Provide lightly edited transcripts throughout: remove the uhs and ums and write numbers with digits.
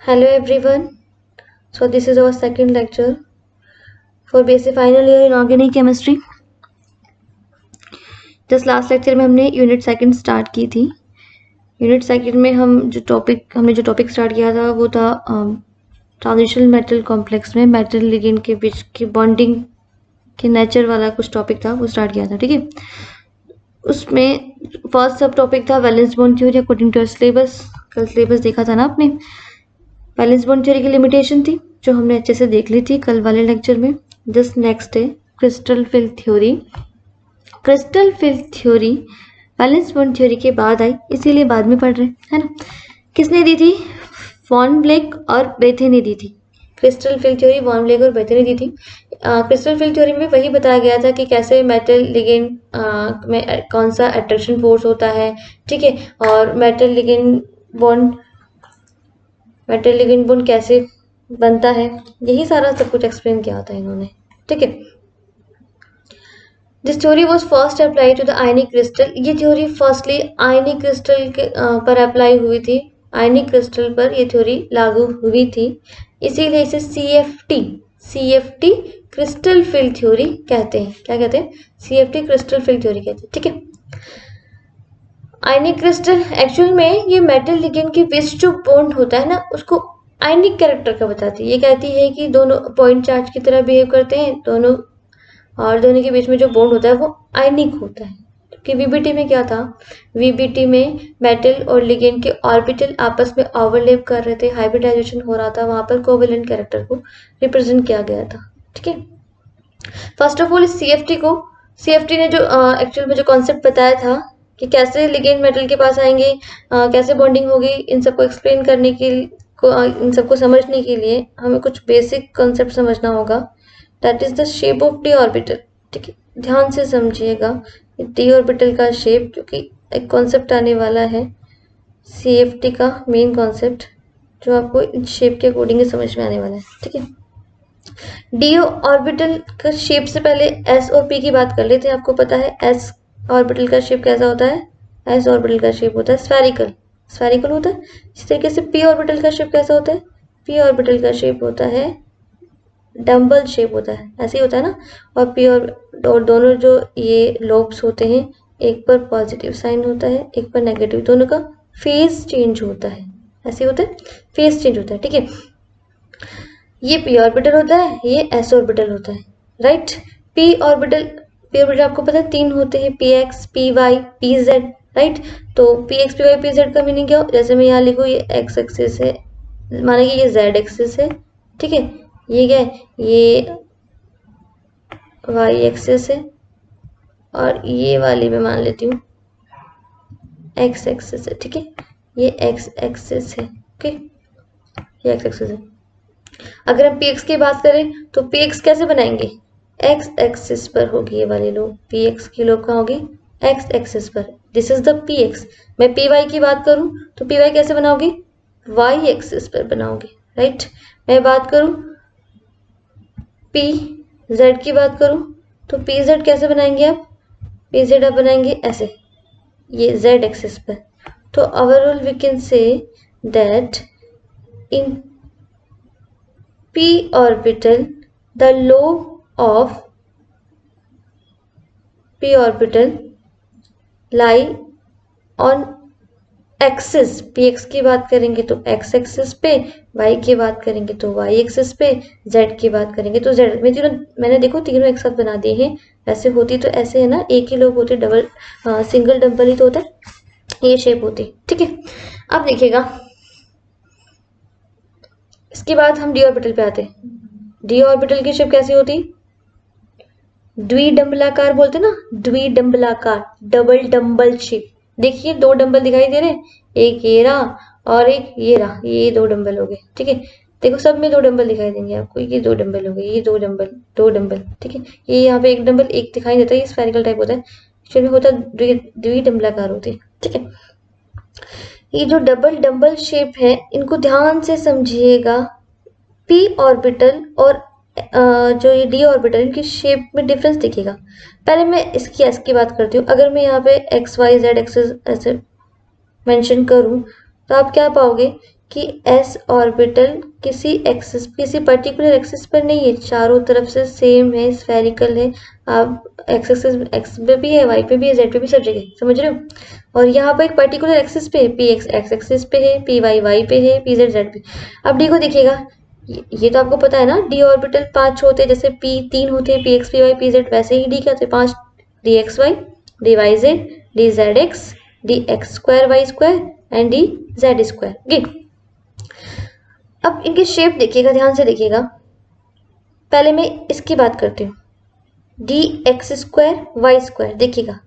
Hello everyone. So this is our second lecture for basic final year in organic chemistry. Just last lecture में हमने unit second start की थी. Unit second में हमने जो topic start किया था वो था ट्रांजिशनल मेटल कॉम्प्लेक्स में मेटल लिगेंड के बीच की बॉन्डिंग के नेचर वाला कुछ टॉपिक था, वो स्टार्ट किया था. ठीक है, उसमें फर्स्ट सब टॉपिक था valence bond theory according to syllabus. कल सिलेबस देखा था ना आपने. वैलेंस बॉन्ड थ्योरी की लिमिटेशन थी जो हमने अच्छे से देख ली थी कल वाले लेक्चर में. जस्ट नेक्स्ट है crystal field theory. Crystal field theory valence bond theory के बाद आई, इसीलिए बाद में पढ़ रहे है ना. किसने दी थी? वॉन ब्लेक और बेथे ने दी थी. Crystal field theory Van Vleck और बेथे ने दी थी. क्रिस्टल फिल थ्योरी में वही बताया गया था कि कैसे मेटल लिगेंड में कौन सा अट्रैक्शन फोर्स होता है. ठीक है, और मेटल लिगेंड बॉन्ड कैसे बनता है, यही सारा सब कुछ एक्सप्लेन किया था इन्होंने. ठीक है, this theory was first apply to the ionic crystal. ये थ्योरी फर्स्टली आयनिक क्रिस्टल पर अप्लाई हुई थी. आयनिक क्रिस्टल पर ये थ्योरी लागू हुई थी, इसीलिए इसे CFT क्रिस्टल फिल थ्योरी कहते हैं. क्या कहते हैं? CFT क्रिस्टल फिल थ्योरी कहते हैं. ठीक है, आयनिक क्रिस्टल एक्चुअल में ये मेटल लिगेंड के बीच जो बॉन्ड होता है ना, उसको आयनिक कैरेक्टर का बताती है. ये कहती है कि दोनों पॉइंट चार्ज की तरह बिहेव करते हैं दोनों, और दोनों के बीच में जो बॉन्ड होता है वो आयनिक होता है. कि VBT में क्या था? VBT में मेटल और लिगेंड के ऑर्बिटल आपस में ओवरलैप कर रहे थे, हाइब्रिडाइजेशन हो रहा था, वहां पर कोवेलेंट कैरेक्टर को रिप्रेजेंट किया गया था. ठीक है, फर्स्ट ऑफ ऑल इस CFT ने जो एक्चुअल में जो कॉन्सेप्ट बताया था कि कैसे लिगेंड मेटल के पास आएंगे, कैसे बॉन्डिंग होगी, इन सबको एक्सप्लेन करने के इन सबको समझने के लिए हमें कुछ बेसिक कॉन्सेप्ट समझना होगा. That is the shape of D orbital. ठीक है, ध्यान से समझिएगा डी ऑर्बिटल का शेप, क्योंकि एक कॉन्सेप्ट आने वाला है CFT का मेन कॉन्सेप्ट, जो आपको इन शेप के अकॉर्डिंग समझ में आने वाला है. ठीक है, डी ऑर्बिटल का शेप से पहले S और P की बात कर लेते हैं. आपको पता है S ऑर्बिटल का शेप कैसा होता है? S ऑर्बिटल का शेप होता है स्फेरिकल होता है. इसी तरीके से P ऑर्बिटल का शेप कैसा होता है? P ऑर्बिटल का शेप होता है डम्बल शेप होता है, ऐसे ही होता है ना. और P और दोनों जो ये लोब्स होते हैं, एक पर पॉजिटिव साइन होता है, एक पर नेगेटिव, दोनों का फेस चेंज होता है. ऐसे होता है, फेस चेंज होता है. ठीक है, ये P ऑर्बिटल होता है, ये S ऑर्बिटल होता है. राइट, P ऑर्बिटल आपको पता है तीन होते हैं, PX, PY, PZ. राइट, तो PX, PY, PZ का मीनिंग क्या हो? जैसे मैं यहाँ लिखूँ, ये X एक्सिस है, माना कि ये Z एक्सिस है. ठीक है, ये क्या है? ये Y एक्सिस है, और ये वाली मैं मान लेती हूँ X एक्सिस है. ठीक है, ये X एक्सिस है. ओके, ये X एक्सिस है. अगर हम PX की बात करें तो PX कैसे बनाएंगे? X एक्सिस पर होगी ये वाली लोब. PX की लोब कहाँ होगी? X एक्सिस पर. This is the PX. मैं PY की बात करूं तो PY कैसे बनाओगी? Y एक्सिस पर बनाओगी. राइट, मैं बात करूं PZ की बात करूं तो PZ कैसे बनाएंगे आप? PZ आप बनाएंगे ऐसे, ये Z एक्सिस पर. तो overall we can say that in P orbital the lobe of P orbital lie on axis. PX की बात करेंगे तो X एक्सिस पे, Y की बात करेंगे तो Y एक्सिस पे, Z की बात करेंगे तो Z में. मैंने देखो तीनों एक साथ बना दिए हैं. ऐसे होती तो ऐसे है ना, एक ही लोब होते, डबल सिंगल डबल ही तो होता है, ये शेप होती. ठीक है, अब देखिएगा इसके बाद हम डी ऑर्बिटल पे आते हैं. डी ऑर्बिटल की शेप कैसी होती? द्विडंबलाकार बोलते ना, द्विडंबलाकार, डबल डंबल शेप. देखिए दो डंबल दिखाई दे रहे हैं, एक ये रहा और एक ये रहा, ये दो डंबल हो गए. ठीक है, देखो सब में दो डंबल दिखाई देंगे आपको, ये दो डंबल हो गए, ये दो डंबल. ठीक है, ये यहाँ पे एक डंबल एक दिखाई देता है, ये स्फेरिकल टाइप होता है. एक्चुअली होता है द्विडंबलाकार होते हैं. ठीक है, ये जो डबल डंबल शेप है, इनको ध्यान से समझिएगा. P ऑर्बिटल और जो ये डी ऑर्बिटल, इनकी शेप में डिफरेंस दिखेगा. पहले मैं इसकी S की बात करती हूँ. अगर मैं यहाँ पे XYZ एक्सिस ऐसे मेंशन करूँ तो आप क्या पाओगे कि s ऑर्बिटल किसी पर्टिकुलर एक्सिस पर नहीं है, चारों तरफ से सेम है, स्फेरिकल है। आप एक्स एक्सिस एक्स पे भी है, वाई पे भी है, जेड पे भी, सब जगह, समझ रहे हो। और यहाँ पर एक पर्टिकुलर एक्सिस पे है, पी एक्स एक्स एक्सिस पे है, पी वाई वाई पे है, पी जेड जेड पे। अब डी को देखिएगा, ये तो आपको पता है ना, डी ऑर्बिटल 5 होते हैं, जैसे पी 3 होते हैं, P X P Y P Z, वैसे ही डी क्या होते हैं 5, D X Y, D Y Z, D Z X, D X square Y square and D Z square. Okay, अब इनके शेप देखिएगा, ध्यान से देखिएगा। पहले मैं इसकी बात करती हूँ, D X square Y square, देखिएगा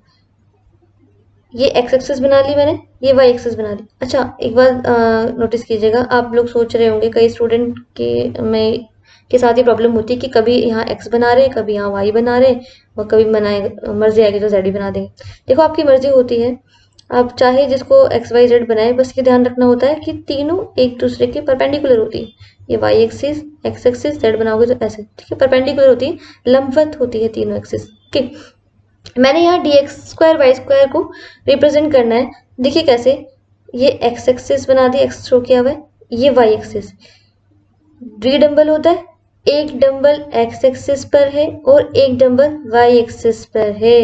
ये एक्स एक्सिस बना ली मैंने, ये वाई एक्सिस बना ली। अच्छा एक बात नोटिस कीजिएगा, आप लोग सोच रहे होंगे, कई स्टूडेंट के साथ ये प्रॉब्लम होती है कि कभी यहाँ एक्स बना रहे, कभी यहाँ वाई बना रहे, और कभी मर्जी आएगी तो जेड ही बना देंगे। देखो आपकी मर्जी होती है, आप चाहे जिसको एक्स वाई जेड बनाए, बस ये ध्यान रखना होता है कि तीनों एक दूसरे के परपेंडिकुलर होती है। ये Y axis X axis Z बनाओगे तो ऐसे, ठीक है, परपेंडिकुलर होती है, लंबवत होती है तीनों एक्सिस। ठीक, मैंने यहाँ D X square Y square को रिप्रेजेंट करना है। देखिए कैसे, ये एक्स एक्सिस बना दी, एक्स शो किया हुआ है, ये वाई एक्सिस, डी डंबल होता है, एक डंबल एक्स एक्सिस पर है और एक डंबल वाई एक्सिस पर है।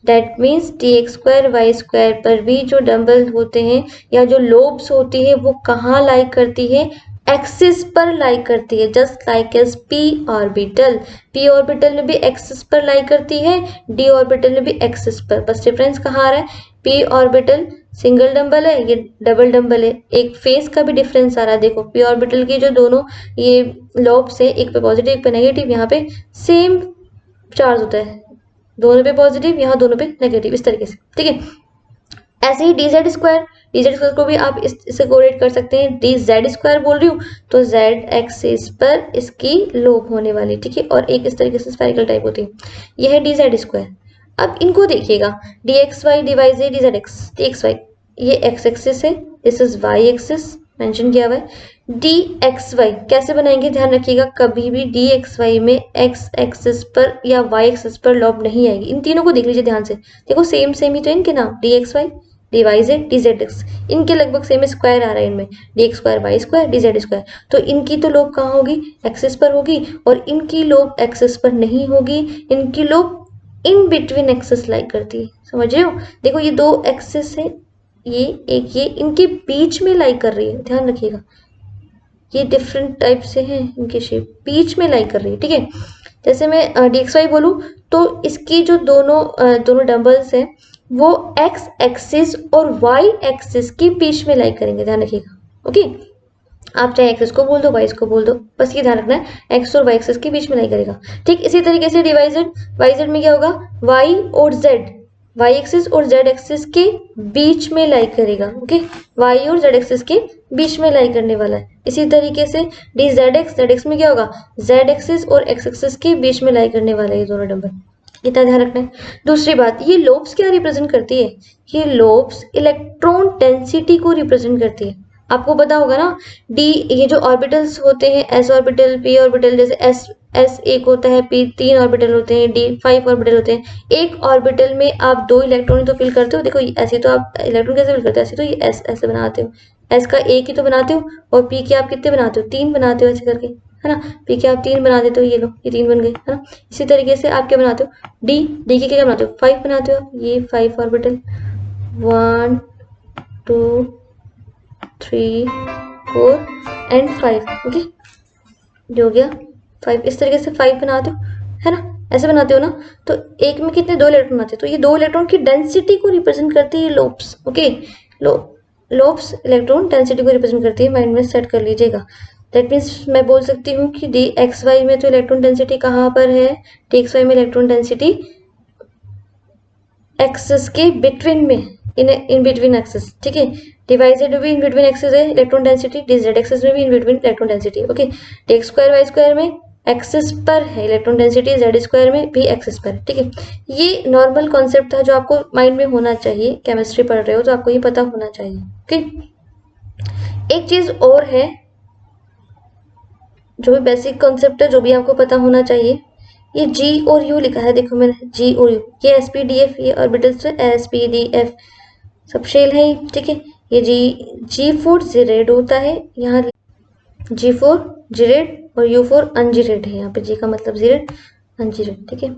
That means D X square Y square पर भी जो डंबल होते हैं या जो लोब्स होती है वो कहाँ लाई करती है, एक्सिस पर लाई करती है, just like as P orbital. P orbital में भी एक्सिस पर लाई करती है, डी ऑर्बिटल में भी एक्सिस पर। बस डिफरेंस कहाँ आ रहा है, पी ऑर्बिटल सिंगल डंबल है, ये डबल डंबल है, एक फेस का भी डिफरेंस आ रहा है। देखो पी ऑर्बिटल के जो दोनों ये लॉब्स है, एक पे पॉजिटिव एक पे नेगेटिव, यहाँ पे सेम चार्ज होता है, दोनों पे पॉजिटिव, यहाँ दोनों पे नेगेटिव, इस तरीके से, ठीक है। ऐसे ही डी जेड स्क्वायर को भी आप इससे कोरिलेट कर सकते हैं। डी जेड स्क्वायर बोल रही हूँ तो जेड एक्सिस पर इसकी लोब होने वाली, ठीक है, और एक इस तरीके से स्फेरिकल टाइप होती है, यह है डी जेड स्क्वायर। अब इनको देखिएगा, D X Y D Y Z D Z X, D X Y ये एक्स एक्सिस है, this is Y axis mention किया हुआ है। डी एक्स वाई कैसे बनाएंगे, ध्यान रखिएगा, कभी भी डी एक्स वाई में एक्स एक्सिस पर या वाई एक्सिस पर लॉब नहीं आएगी। इन तीनों को देख लीजिए ध्यान से, देखो सेम सेम ही तो इनके नाम, D X Y D Y Z D Z X, इनके लगभग सेम स्क्वायर आ रहा है इनमें, D X square Y square D Z square. तो इनकी तो लोब कहाँ होगी, एक्सिस पर होगी, और इनकी लोब एक्सिस पर नहीं होगी, इनकी लोब इन बिटवीन एक्सिस लाइक करती है, समझ रहे हो। देखो ये दो एक्सिस है, ये एक, ये इनके बीच में लाइक कर रही है, ध्यान रखिएगा, ये डिफरेंट टाइप से हैं इनके शेप, बीच में लाइक कर रही है, ठीक है। जैसे मैं डी एक्स वाई बोलूँ तो इसकी जो दोनों डंबल्स हैं वो एक्स एक्सिस और वाई एक्सिस के बीच में लाइक करेंगे, ध्यान रखिएगा, ओके। आप चाहे एक्सिस को बोल दो वाई को बोल दो, बस ये ध्यान रखना है, एक्स और वाई एक्सिस के बीच में लाई करेगा। ठीक इसी तरीके से डिवाइजेड वाई जेड में क्या होगा, वाई और जेड वाई एक्सिस और जेड एक्सिस के बीच में लाई करेगा, ओके, वाई और जेड एक्सिस के बीच में लाई करने वाला है। इसी तरीके से डी जेड एक्स में क्या होगा, जेड एक्सिस और एक्स एक्सिस के बीच में लाई करने वाला है ये दोनों नंबर, इतना ध्यान रखना है। दूसरी बात, ये लोब्स क्या रिप्रेजेंट करती है, ये लोब्स इलेक्ट्रॉन डेंसिटी को रिप्रेजेंट करती है। आपको पता होगा ना, डी ये जो ऑर्बिटल्स होते हैं, एस ऑर्बिटल पी ऑर्बिटल, जैसे एस एस एक होता है, पी 3 ऑर्बिटल होते हैं, डी 5 ऑर्बिटल होते हैं। एक ऑर्बिटल में आप 2 इलेक्ट्रॉन तो फिल करते हो, देखो ऐसे तो आप इलेक्ट्रॉन कैसे फिल करते हो, ऐसे तो ये एस ऐसे बनाते हो, एस का एक ही तो बनाते हो, और पी के आप कितने बनाते हो, 3 बनाते हो ऐसे करके, है ना, पी के आप 3 बना देते हो, ये लो ये 3 बन गए, है ना। इसी तरीके से आप क्या बनाते हो, डी के क्या बनाते हो, 5 बनाते हो, ये 5 ऑर्बिटल 1 2 3 4 एंड 5, ओके, जो हो गया 5। इस तरीके से 5 बनाते हो, है ना, ऐसे बनाते हो ना। तो एक में कितने 2 इलेक्ट्रॉन आते हैं, तो ये 2 इलेक्ट्रॉन की डेंसिटी को रिप्रेजेंट करती है lobes, okay, lobes electron density को रिप्रेजेंट करती है, माइंड में सेट कर लीजिएगा। दैट मीन्स मैं बोल सकती हूँ कि डी एक्स वाई में तो इलेक्ट्रॉन डेंसिटी कहाँ पर है, डी एक्स वाई में इलेक्ट्रॉन डेंसिटी एक्सिस के बिटवीन में, इन बिटवीन एक्सिस, ठीक है। डिवाइजेड में भी इन बिटवीन एक्सिस है electron density, D Z axis में भी in between electron density, okay. D X square Y square में एक्सिस पर है इलेक्ट्रॉन डेंसिटी, जेड स्क्वायर में भी एक्सिस पर, ठीक है। ये नॉर्मल कॉन्सेप्ट था जो आपको माइंड में होना चाहिए, केमिस्ट्री पढ़ रहे हो तो आपको ये पता होना चाहिए, ओके। एक चीज और है, जो भी बेसिक कॉन्सेप्ट है, जो भी आपको पता होना चाहिए, ये जी और यू लिखा है, देखो मैंने जी और यू, ये एस पी डी एफ, ये ऑर्बिटल्स है, S P D F subshell है, ठीक है। ये G4 जीरेड होता है, यहाँ G4 जीरेड और U4 अनजीरेड है। यहाँ पे G का मतलब जीरेड, अनजीरेड, ठीक है।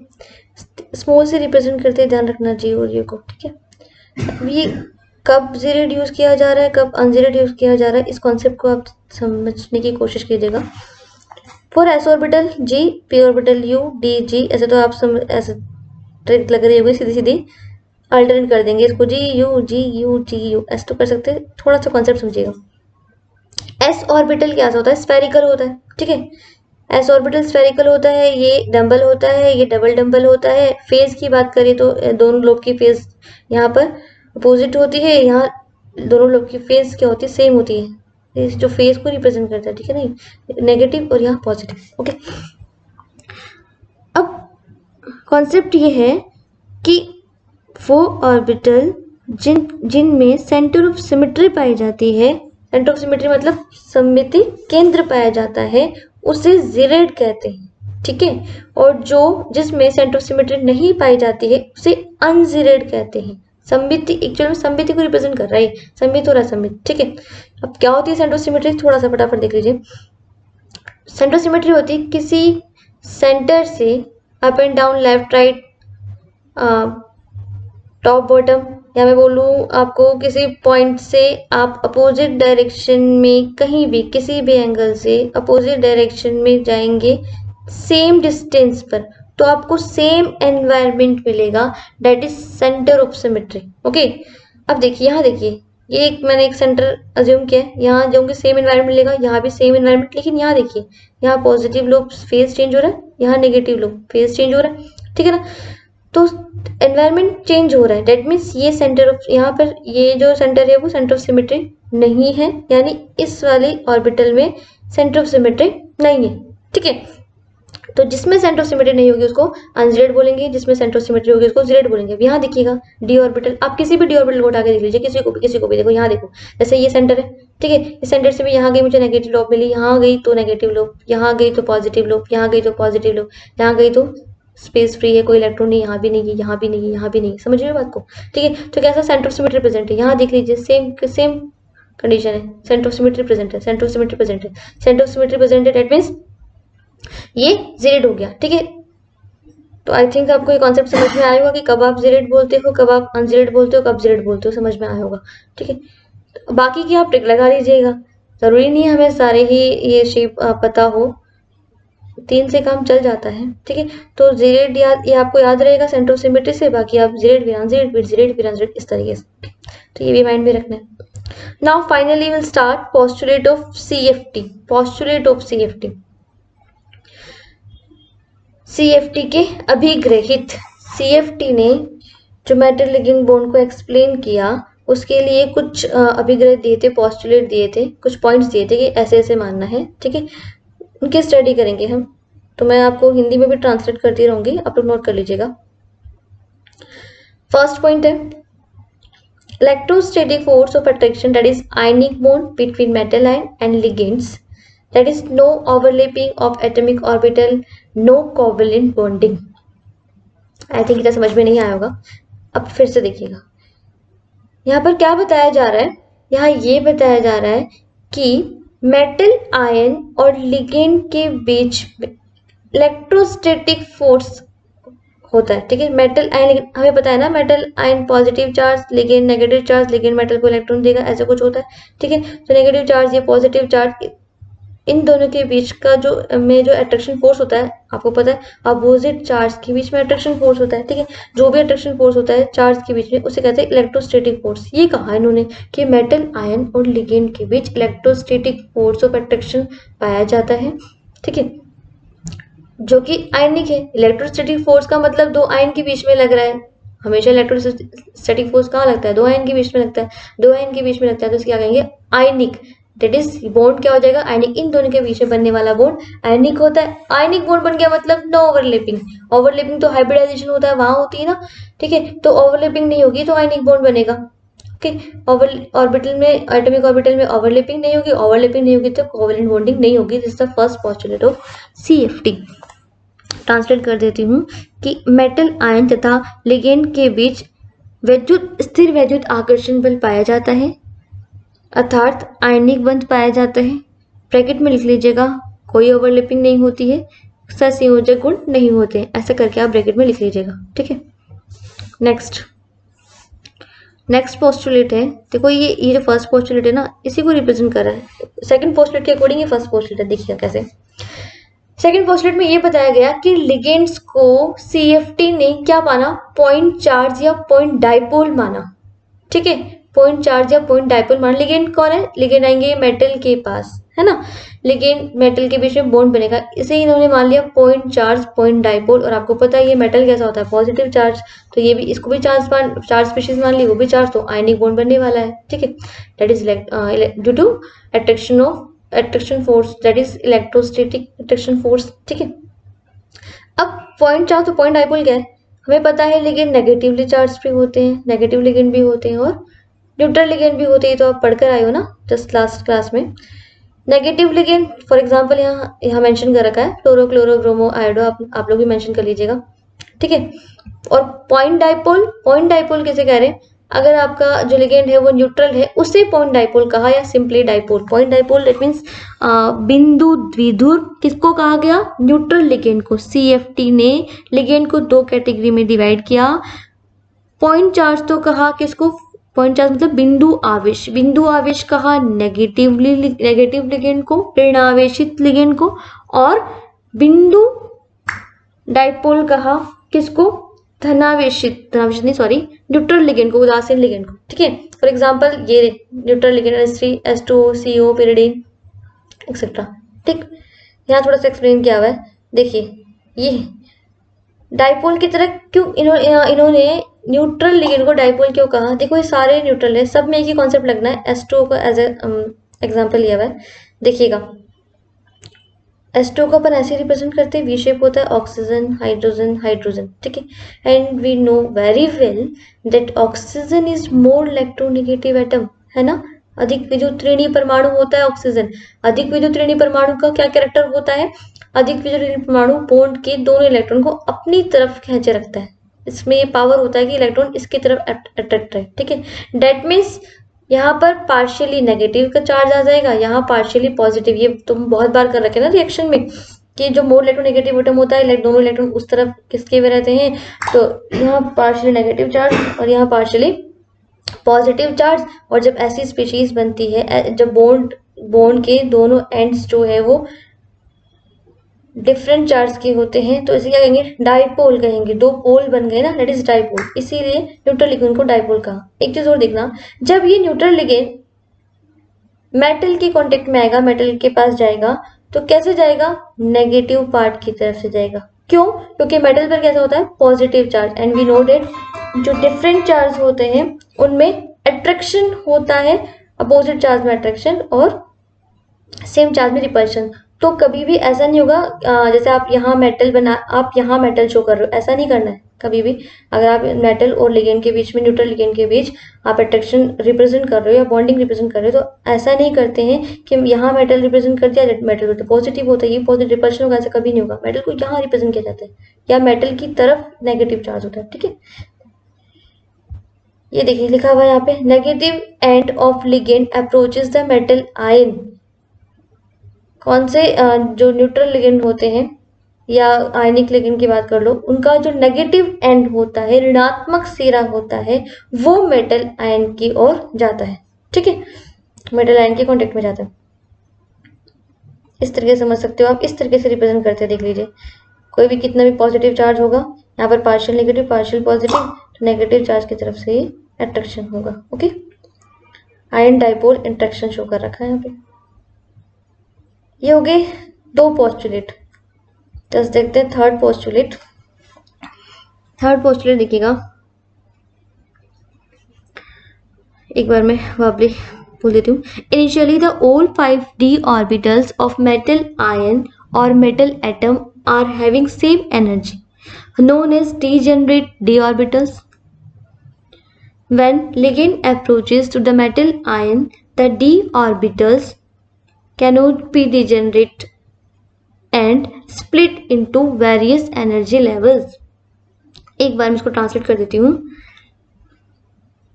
स्मॉल से रिप्रेजेंट करते हैं, ध्यान रखना G और U को, ठीक है। अब ये कब जीरेड यूज किया जा रहा है, कब अनजीरेड यूज किया जा रहा है, इस कॉन्सेप्ट को आप समझने की कोशिश कीजिएगा। For s orbital G, p orbital U, D G, ऐसे तो आप ऐसे ट्रिक लग रही होगी, सीधी सीधी अल्टरनेट कर देंगे इसको, G U G U G U, ऐसे तो कर सकते हैं। थोड़ा सा कॉन्सेप्ट समझिएगा। s ऑर्बिटल क्या होता है, स्फेरिकल होता है, ठीक है। s ऑर्बिटल स्फेरिकल होता है, ये डम्बल होता है, ये डबल डम्बल होता है। फेज की बात करें तो दोनों लोब की फेज यहाँ पर अपोजिट होती है, यहाँ दोनों लोब की फेज क्या होती है, सेम होती है, जो फेज को रिप्रेजेंट करता है, ठीक है, नहीं नेगेटिव और यहाँ पॉजिटिव, ओके। अब कॉन्सेप्ट ये है कि वो ऑर्बिटल जिनमें सेंटर ऑफ सिमेट्री पाई जाती है, सेंटर ऑफ सिमेट्री मतलब सममिति केंद्र पाया जाता है, उसे जीरेड कहते हैं, ठीक है। और जिसमें सेंटर ऑफ सिमेट्री नहीं पाई जाती है उसे अनजीरेड कहते हैं। सममिति एक्चुअली में सममिति को रिप्रेजेंट कर रहा है, सममित और असममित, ठीक है। अब क्या होती है सेंटर ऑफ सिमेट्री, थोड़ा सा फटाफट देख लीजिए। सेंटर ऑफ सिमेट्री होती है किसी सेंटर से up and down, left right, top bottom, या मैं बोलूँ आपको किसी पॉइंट से आप अपोजिट डायरेक्शन में कहीं भी किसी भी एंगल से अपोजिट डायरेक्शन में जाएंगे सेम डिस्टेंस पर, तो आपको सेम एनवायरनमेंट मिलेगा, that is centre of symmetry, okay. अब देखिए, यहाँ देखिए, ये मैंने एक सेंटर अज्यूम किया है, यहाँ जाऊंगी सेम एनवायरनमेंट मिलेगा, यहाँ भी सेम एनवायरनमेंट, लेकिन यहाँ देखिए, यहाँ पॉजिटिव लोब फेज चेंज हो रहा है, यहाँ नेगेटिव लोब फेज चेंज हो रहा है, ठीक है ना। तो एनवायरनमेंट चेंज हो रहा है, डेट मीन्स ये सेंटर ऑफ, यहाँ पर ये जो सेंटर है वो सेंटर ऑफ सिमेट्री नहीं है, यानी इस वाले ऑर्बिटल में सेंटर ऑफ सिमेट्री नहीं है, ठीक है। तो जिसमें सेंटर ऑफ सिमेट्री नहीं होगी उसको अनजीरेड बोलेंगे, जिसमें सेंटर ऑफ सिमेट्री होगी उसको जीरेड बोलेंगे। अब यहाँ देखिएगा डी ऑर्बिटल, आप किसी भी डी ऑर्बिटल को उठा के देख लीजिए, किसी को भी देखो, यहाँ देखो, जैसे ये सेंटर है, ठीक है, इस सेंटर से भी यहाँ गई मुझे नेगेटिव लोब मिली, यहाँ गई तो नेगेटिव लोब, यहाँ गई तो पॉजिटिव लोब, यहाँ गई तो पॉजिटिव लोब, यहाँ गई तो स्पेस फ्री है, कोई इलेक्ट्रॉन नहीं, यहाँ भी नहीं है, यहाँ भी नहीं है, यहाँ भी नहीं, समझ रहे बात को, ठीक है। तो कैसा सेंटर ऑफ सिमेट्री प्रेजेंट है, यहाँ देख लीजिए, सेम कंडीशन है, सेंटर ऑफ सिमेट्री प्रेजेंट है, सेंटर ऑफ सिमेट्री प्रेजेंट है, सेंटर ऑफ सिमेट्री प्रेजेंट है, दैट मींस ये जीरेड हो गया, ठीक है। तो आई थिंक आपको ये कॉन्सेप्ट समझ में आया होगा कि कब आप जीरेड बोलते हो, कब आप अनजीरेड बोलते हो, कब जीरेड बोलते हो, समझ में आया होगा, ठीक है। बाकी की आप ट्रिक लगा लीजिएगा, जरूरी नहीं है हमें सारे ही ये शेप पता हो, 3 से काम चल जाता है, ठीक है। तो जीरेड ये आपको याद रहेगा सेंटर ऑफ सिमेट्री से, बाकी आप जीरेड फिर अनजीरेड फिर जीरेड फिर अनजीरेड, इस तरीके से, तो ये भी माइंड में रखना है। Now finally will start postulate of CFT, postulate of CFT, CFT के अभिग्रहित। CFT ने जो मेटल लिगेंड बॉन्ड को एक्सप्लेन किया, उसके लिए कुछ अभिग्रह दिए थे, पोस्टुलेट दिए थे, कुछ पॉइंट्स दिए थे कि ऐसे ऐसे मानना है, ठीक है। उनकी स्टडी करेंगे हम, तो मैं आपको हिंदी में भी ट्रांसलेट करती रहूंगी, आप लोग नोट कर लीजिएगा। फर्स्ट पॉइंट है electrostatic force of attraction, that is ionic bond between metal ion and ligands, that is no overlapping of atomic orbital, no covalent bonding. I think इतना समझ में नहीं आया होगा, अब फिर से देखिएगा। यहाँ पर क्या बताया जा रहा है, यहाँ ये बताया जा रहा है कि मेटल आयन और लिगेंड के बीच इलेक्ट्रोस्टैटिक फोर्स होता है, ठीक है। मेटल आयन, हमें पता है ना, metal ion positive charge, ligand negative charge, ligand metal को इलेक्ट्रॉन देगा, ऐसा कुछ होता है, ठीक है। तो नेगेटिव चार्ज या पॉजिटिव चार्ज, इन दोनों के बीच का जो अट्रैक्शन फोर्स होता है, आपको पता है अपोजिट चार्ज के बीच में अट्रैक्शन फोर्स होता है, ठीक है। जो भी अट्रैक्शन फोर्स होता है चार्ज के बीच में, उसे कहते हैं इलेक्ट्रोस्टैटिक फोर्स। ये कहा इन्होंने कि मेटल आयन और लिगेंड के बीच इलेक्ट्रोस्टैटिक फोर्स ऑफ अट्रैक्शन पाया जाता है, ठीक है, जो कि आयनिक है। इलेक्ट्रोस्टैटिक फोर्स का मतलब दो आयन के बीच में लग रहा है, हमेशा इलेक्ट्रोस्टैटिक फोर्स कहाँ लगता है, दो आयन के बीच में लगता है, दो आयन के बीच में लगता है, तो इसको क्या कहेंगे, आयनिक। दैट इज बॉन्ड क्या हो जाएगा, आयनिक। इन दोनों के बीच में बनने वाला बॉन्ड आयनिक होता है। आयनिक बॉन्ड बन गया मतलब नो ओवरलैपिंग, ओवरलैपिंग तो हाइब्रिडाइजेशन होता है, वहां होती है ना, ठीक है। तो ओवरलैपिंग नहीं होगी तो आयनिक बॉन्ड बनेगा, ओके। ऑर्बिटल में, एटॉमिक ऑर्बिटल में ओवरलैपिंग नहीं होगी, ओवरलैपिंग नहीं होगी तो कोवेलेंट बॉन्डिंग नहीं होगी। This is the first postulate of CFT। Translate कर देती हूँ कि मेटल आयन तथा लिगेंड के बीच स्थिर वैद्युत आकर्षण बल पाया जाता है, अर्थात आयनिक बंध पाए जाते हैं। ब्रैकेट में लिख लीजिएगा, कोई ओवरलैपिंग नहीं होती है, सहसंयोजक गुण नहीं होते हैं, ऐसा करके आप ब्रैकेट में लिख लीजिएगा, ठीक है। नेक्स्ट पोस्टुलेट है, देखो ये जो फर्स्ट पोस्टुलेट है ना, इसी को रिप्रेजेंट कर रहा है। सेकंड पोस्टुलेट के अकॉर्डिंग ये फर्स्ट पोस्टुलेट है, देखिए कैसे। सेकंड पोस्टुलेट में ये बताया गया कि लिगेंड्स को CFT ने क्या माना, पॉइंट चार्ज या पॉइंट डाइपोल माना, ठीक है। पॉइंट चार्ज या पॉइंट डाइपोल माना। लिगेंड कौन है, लिगेंड आएंगे मेटल के पास, है ना। लिगेंड मेटल के बीच में बॉन्ड बनेगा, इसे इन्होंने मान लिया पॉइंट चार्ज पॉइंट डाइपोल। और आपको पता है ये मेटल कैसा होता है, पॉजिटिव चार्ज, तो ये भी इसको भी चार्ज स्पीशीज मान ली, वो भी चार्ज, तो आयनिक बॉन्ड बनने वाला है, ठीक है। That is due to attraction force, that is electrostatic attraction force, ठीक है। अब पॉइंट चार्ज तो पॉइंट डाइपोल क्या है, हमें पता है। लिगेंड नेगेटिवली चार्ज भी होते हैं, नेगेटिव लिगेंड भी होते हैं, और न्यूट्रल लिगेंड भी होते हैं, तो आप पढ़कर आए हो ना जस्ट लास्ट क्लास में। नेगेटिव लिगेंड फॉर एग्जांपल यहाँ मेंशन कर रखा है, फ्लोरो क्लोरो ब्रोमो आयोडो, आप लोग भी मेंशन कर लीजिएगा, ठीक है। और पॉइंट डाइपोल किसे कह रहे हैं, अगर आपका जो लिगेंड है वो न्यूट्रल है, उसे पॉइंट डाइपोल कहा, या simply dipole. Point dipole that means बिंदु द्विध्रुव किसको कहा गया, न्यूट्रल लिगेंड को। CFT ने लिगेंड को दो कैटेगरी में डिवाइड किया। पॉइंट चार्ज तो कहा किसको, पॉइंट चार्ज मतलब बिंदु आवेश कहा नेगेटिव लिगेंड को, ऋणावेशित लिगेंड को। और बिंदु डाइपोल कहा किसको, धनावेशित नहीं सॉरी न्यूट्रल लिगेंड को, उदासीन लिगेंड को, ठीक है। फॉर एग्जांपल ये neutral ligand H3 H2 CO pyridine etcetera, ठीक। यहाँ थोड़ा सा एक्सप्लेन किया हुआ है, देखिए ये डाइपोल की तरह क्यों इन्होंने न्यूट्रल लिगेंड को डाइपोल क्यों कहा, देखो ये सारे न्यूट्रल है, सब में एक ही कॉन्सेप्ट लगना है। H2 का एज एग्जाम्पल लिया हुआ है, देखिएगा। H2 को अपन ऐसे रिप्रेजेंट करते हैं, वी शेप होता है, ऑक्सीजन हाइड्रोजन हाइड्रोजन, ठीक है। And we know very well that oxygen is more electronegative atom, है ना। अधिक विद्युत त्रिणी परमाणु होता है ऑक्सीजन। अधिक विद्युत त्रिणी परमाणु का क्या कैरेक्टर होता है, अधिक विद्युत त्रिणी परमाणु बॉन्ड के दोनों इलेक्ट्रॉन को अपनी तरफ खींचे रखता है। इसमें ये पावर होता है कि इलेक्ट्रॉन इसकी तरफ अट्रैक्ट है, ठीक है। डेट मीन्स यहाँ पर पार्शियली नेगेटिव का चार्ज आ जाएगा, यहाँ पार्शियली पॉजिटिव। ये तुम बहुत बार कर रखे ना रिएक्शन में, कि जो मोर इलेक्ट्रोनेगेटिव एटम होता है, दोनों इलेक्ट्रॉन उस तरफ किसके हुए रहते हैं, तो यहाँ पार्शियली नेगेटिव चार्ज और यहाँ पार्शियली पॉजिटिव चार्ज। और जब ऐसी स्पीशीज बनती है, जब बॉन्ड के दोनों एंड्स जो है वो डिफरेंट चार्ज के होते हैं, तो इसे क्या कहेंगे, डाइपोल कहेंगे। दो पोल बन गए ना, दैट इज डाइपोल, इसीलिए न्यूट्रल लिगेंड को डाइपोल कहा। एक चीज और देखना, जब ये न्यूट्रल लिगेंड मेटल के कांटेक्ट में आएगा, मेटल के पास जाएगा, तो कैसे जाएगा, नेगेटिव पार्ट की तरफ से जाएगा। क्यों, क्योंकि मेटल पर कैसा होता है, positive charge. And we know that जो डिफरेंट चार्ज होते हैं उनमें अट्रैक्शन होता है, अपोजिट चार्ज में अट्रैक्शन और सेम चार्ज में रिपल्शन। तो कभी भी ऐसा नहीं होगा जैसे आप यहाँ मेटल शो कर रहे हो, ऐसा नहीं करना है कभी भी। अगर आप मेटल और लिगेंड के बीच में, न्यूट्रल लिगेंड के बीच आप अट्रैक्शन रिप्रेजेंट कर रहे हो या बॉन्डिंग रिप्रेजेंट कर रहे हो, तो ऐसा नहीं करते हैं कि यहाँ मेटल रिप्रेजेंट कर दिया, मेटल तो पॉजिटिव होता है, ये पॉजिटिव रिपल्शन होगा, ऐसा कभी नहीं होगा। मेटल को यहाँ रिप्रेजेंट किया जाता है, या मेटल की तरफ नेगेटिव चार्ज होता है, ठीक है। ये देखिए लिखा हुआ है यहाँ पे, negative end of ligand approaches the metal ion. कौन से जो न्यूट्रल लिगेंड होते हैं या आयनिक लिगेंड की बात कर लो, उनका जो नेगेटिव एंड होता है, ऋणात्मक सिरा होता है, वो मेटल आयन की ओर जाता है, ठीक है, मेटल आयन के कांटेक्ट में जाता है। इस तरीके से समझ सकते हो आप, इस तरीके से रिप्रेजेंट करते हैं। देख लीजिए, कोई भी कितना भी पॉजिटिव चार्ज होगा, यहाँ पर पार्शियल नेगेटिव पार्शियल पॉजिटिव, तो नेगेटिव चार्ज की तरफ से ही अट्रैक्शन होगा, okay. Ion dipole interaction show कर रखा है यहाँ पे। ये हो गए दो पोस्टुलेट। जस्ट देखते हैं थर्ड पोस्टुलेट। थर्ड पोस्टुलेट देखिएगा, एक बार मैं वापली बोल देती हूँ। Initially the all 5d orbitals of metal ion और metal atom are having same energy known as degenerate d orbitals. When ligand approaches to the metal ion, the d orbitals cannot be degenerate and split into various energy levels. एक बार मैं इसको translate कर देती हूँ।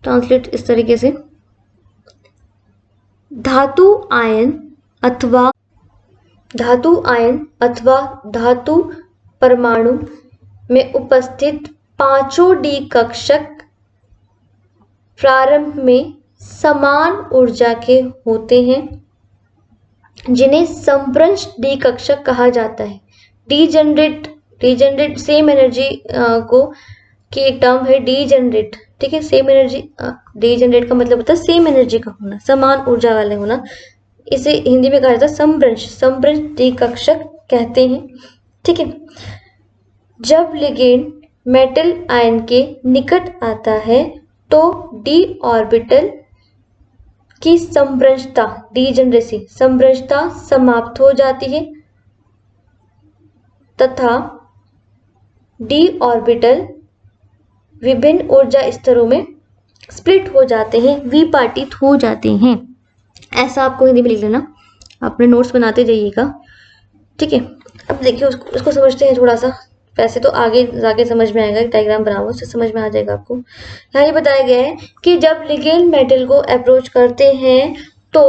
Translate इस तरीके से, धातु आयन अथवा धातु परमाणु में उपस्थित पांचों डी कक्षक प्रारंभ में समान ऊर्जा के होते हैं, जिन्हें संभ्रंश डी कक्षक कहा जाता है। डीजनरेट सेम एनर्जी को की एक टर्म है डीजनरेट, ठीक है। सेम एनर्जी, डीजनरेट का मतलब होता है सेम एनर्जी का होना, समान ऊर्जा वाले होना। इसे हिंदी में कहा जाता है संभ्रंश डी कक्षक कहते हैं, ठीक है। जब लिगेंड मेटल आयन के निकट आता है तो डी ऑर्बिटल की संभ्रंशता, डीजनरेसी संभ्रंशता समाप्त हो जाती है तथा डी ऑर्बिटल विभिन्न ऊर्जा स्तरों में स्प्लिट हो जाते हैं, विपाटित हो जाते हैं। ऐसा आपको हिंदी में लिख लेना, अपने नोट्स बनाते जाइएगा, ठीक है। अब देखिए उसको समझते हैं थोड़ा सा। वैसे तो आगे जाके समझ में आएगा, डायग्राम बनाओ उससे समझ में आ जाएगा आपको। यहाँ ये बताया गया है कि जब लिगेंड मेटल को अप्रोच करते हैं तो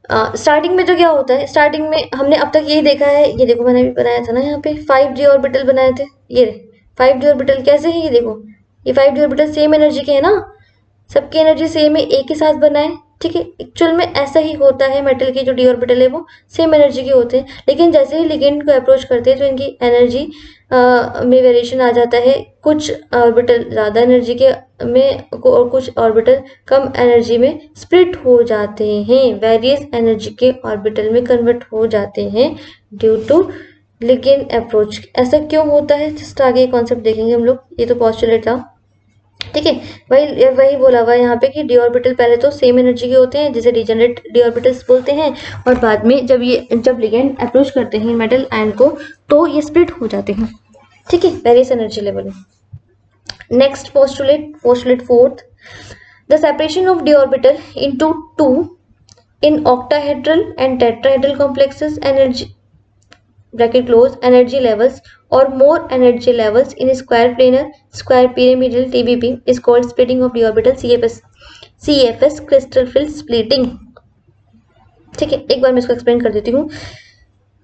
स्टार्टिंग में तो क्या होता है, स्टार्टिंग में हमने अब तक यही देखा है, ये देखो मैंने भी बनाया था ना यहाँ पे 5d ऑर्बिटल बनाए थे। ये 5d ऑर्बिटल कैसे है, ये देखो ये 5d ऑर्बिटल सेम एनर्जी के है ना, सबकी एनर्जी सेम है, एक ही साथ बनाए, ठीक है। एक्चुअल में ऐसा ही होता है, मेटल के जो डी ऑर्बिटल है वो सेम एनर्जी के होते हैं, लेकिन जैसे ही लिगेंड को अप्रोच करते हैं तो इनकी एनर्जी में वेरिएशन आ जाता है। कुछ ऑर्बिटल ज़्यादा एनर्जी के में और कुछ ऑर्बिटल कम एनर्जी में स्प्लिट हो जाते हैं, वेरियस एनर्जी के ऑर्बिटल में कन्वर्ट हो जाते हैं ड्यू टू लिगेंड अप्रोच। ऐसा क्यों होता है, जस्ट आगे कॉन्सेप्ट देखेंगे हम लोग। ये तो पॉस्टुलेट था, ठीक है। वही बोला हुआ है यहाँ पे कि डी ऑर्बिटल पहले तो सेम एनर्जी के होते हैं, जिसे डिजेनरेट डी ऑर्बिटल्स बोलते हैं, और बाद में जब लिगेंड अप्रोच करते हैं मेटल आयन को तो ये स्प्लिट हो जाते हैं, ठीक है, वेरियस एनर्जी लेवल में। Next postulate fourth, the separation of D orbital into two in octahedral and tetrahedral complexes energy bracket close energy levels or more energy levels in square planar square pyramidal TBP is called splitting of d orbital CFS crystal field splitting, ठीक है। एक बार मैं इसको explain कर देती हूँ।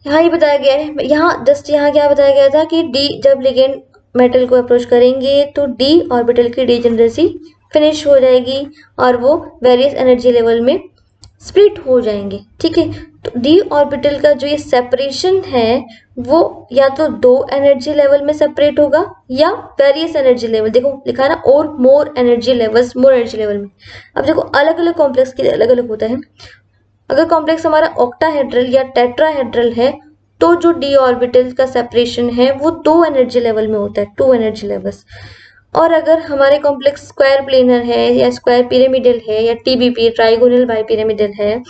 यहाँ ये बताया गया है, यहाँ क्या बताया गया था कि डी जब लिगेंड मेटल को अप्रोच करेंगे तो डी ऑर्बिटल की डीजनरेसी फिनिश हो जाएगी और वो वेरियस एनर्जी लेवल में स्प्लिट हो जाएंगे, ठीक है। तो डी ऑर्बिटल का जो ये सेपरेशन है वो या तो दो एनर्जी लेवल में सेपरेट होगा या वेरियस एनर्जी लेवल, देखो लिखा है ना, और मोर एनर्जी लेवल में। अब देखो अलग अलग कॉम्प्लेक्स के लिए अलग अलग होता है। अगर कॉम्प्लेक्स हमारा ऑक्टाहेड्रल या टेट्राहेड्रल है तो जो डी ऑर्बिटल का सेपरेशन है वो दो एनर्जी लेवल में होता है, 2 एनर्जी लेवल्स। और अगर हमारे कॉम्प्लेक्स स्क्वायर प्लेनर है या स्क्वायर पिरामिडल है या टीबीपी ट्राइगोनल बाई पिरामिडल है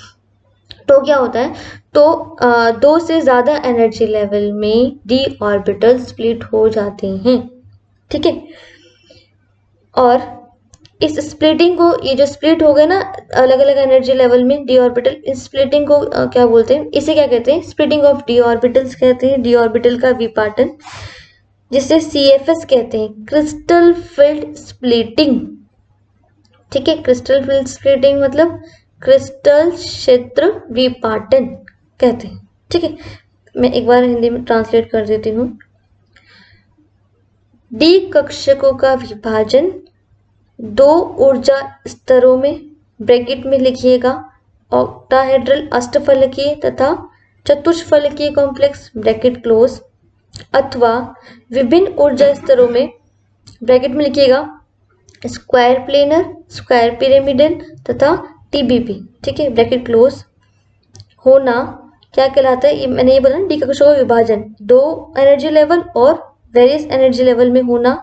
तो क्या होता है, तो दो से ज्यादा एनर्जी लेवल में डी ऑर्बिटल स्प्लिट हो जाते हैं, ठीक है। और इस स्प्लिटिंग को, ये जो स्प्लिट हो गए ना अलग अलग एनर्जी लेवल में डी ऑर्बिटल, इस स्प्लिटिंग को क्या बोलते हैं, इसे क्या कहते हैं, स्प्लिटिंग ऑफ डी ऑर्बिटल्स कहते हैं, डी ऑर्बिटल का विपाटन, जिसे CFS कहते हैं, क्रिस्टल फील्ड स्प्लिटिंग, ठीक है। क्रिस्टल फील्ड स्प्लिटिंग मतलब क्रिस्टल क्षेत्र विपाटन कहते हैं, ठीक है। मैं एक बार हिंदी में ट्रांसलेट कर देती हूँ। डी कक्षकों का विभाजन दो ऊर्जा स्तरों में, ब्रैकेट में लिखिएगा, ऑक्टाहेड्रल अष्टफलकीय तथा चतुष्फलकीय कॉम्प्लेक्स ब्रैकेट क्लोज, अथवा विभिन्न ऊर्जा स्तरों में, ब्रैकेट में लिखिएगा, स्क्वायर प्लेनर, स्क्वायर पिरामिडल तथा टीबीपी, ठीक है, ब्रैकेट क्लोज होना क्या कहलाता है, मैंने ये बोला ना, डी कक्षों का विभाजन दो एनर्जी लेवल और वेरियस एनर्जी लेवल में होना,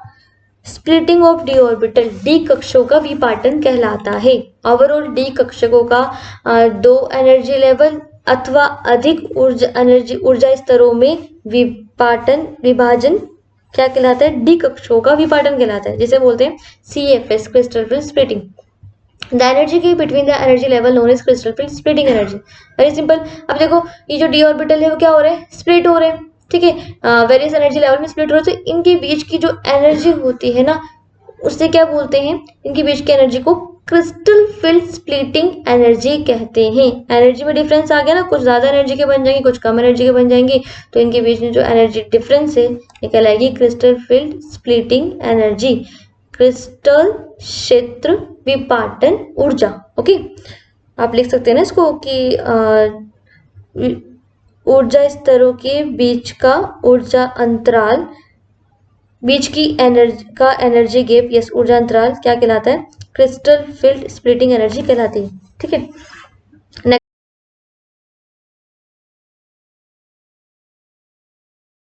splitting of D orbital, D कक्षों का विपाटन कहलाता है। ओवरऑल डी कक्षकों का दो एनर्जी लेवल अथवा अधिक ऊर्जा स्तरों में विभाजन क्या कहलाता है, डी कक्षों का विपाटन कहलाता है, जिसे बोलते हैं CFS crystal field splitting. The energy की between the energy level known as crystal field splitting energy. Very simple. अब देखो ये जो डी ऑर्बिटल है वो क्या हो रहे हैं, स्प्लिट हो रहे हैं, ठीक है, वेरियस एनर्जी लेवल में स्प्लिट हो रहे हैं। तो इनके बीच की जो एनर्जी होती है ना, उससे क्या बोलते हैं, इनके बीच की एनर्जी को क्रिस्टल फील्ड स्प्लिटिंग एनर्जी कहते हैं। एनर्जी में डिफरेंस आ गया ना, कुछ ज्यादा एनर्जी के बन जाएंगे, कुछ कम एनर्जी के बन जाएंगे, तो इनके बीच में जो एनर्जी डिफरेंस है ये कहलाएगी क्रिस्टल फील्ड स्प्लिटिंग एनर्जी, क्रिस्टल क्षेत्र विपाटन ऊर्जा। ओके, आप लिख सकते हैं ना इसको कि ऊर्जा स्तरों के बीच का ऊर्जा अंतराल, बीच की एनर्जी गैप, यस ऊर्जा अंतराल क्या कहलाता है, क्रिस्टल फील्ड स्प्लिटिंग एनर्जी कहलाती है। ठीक है,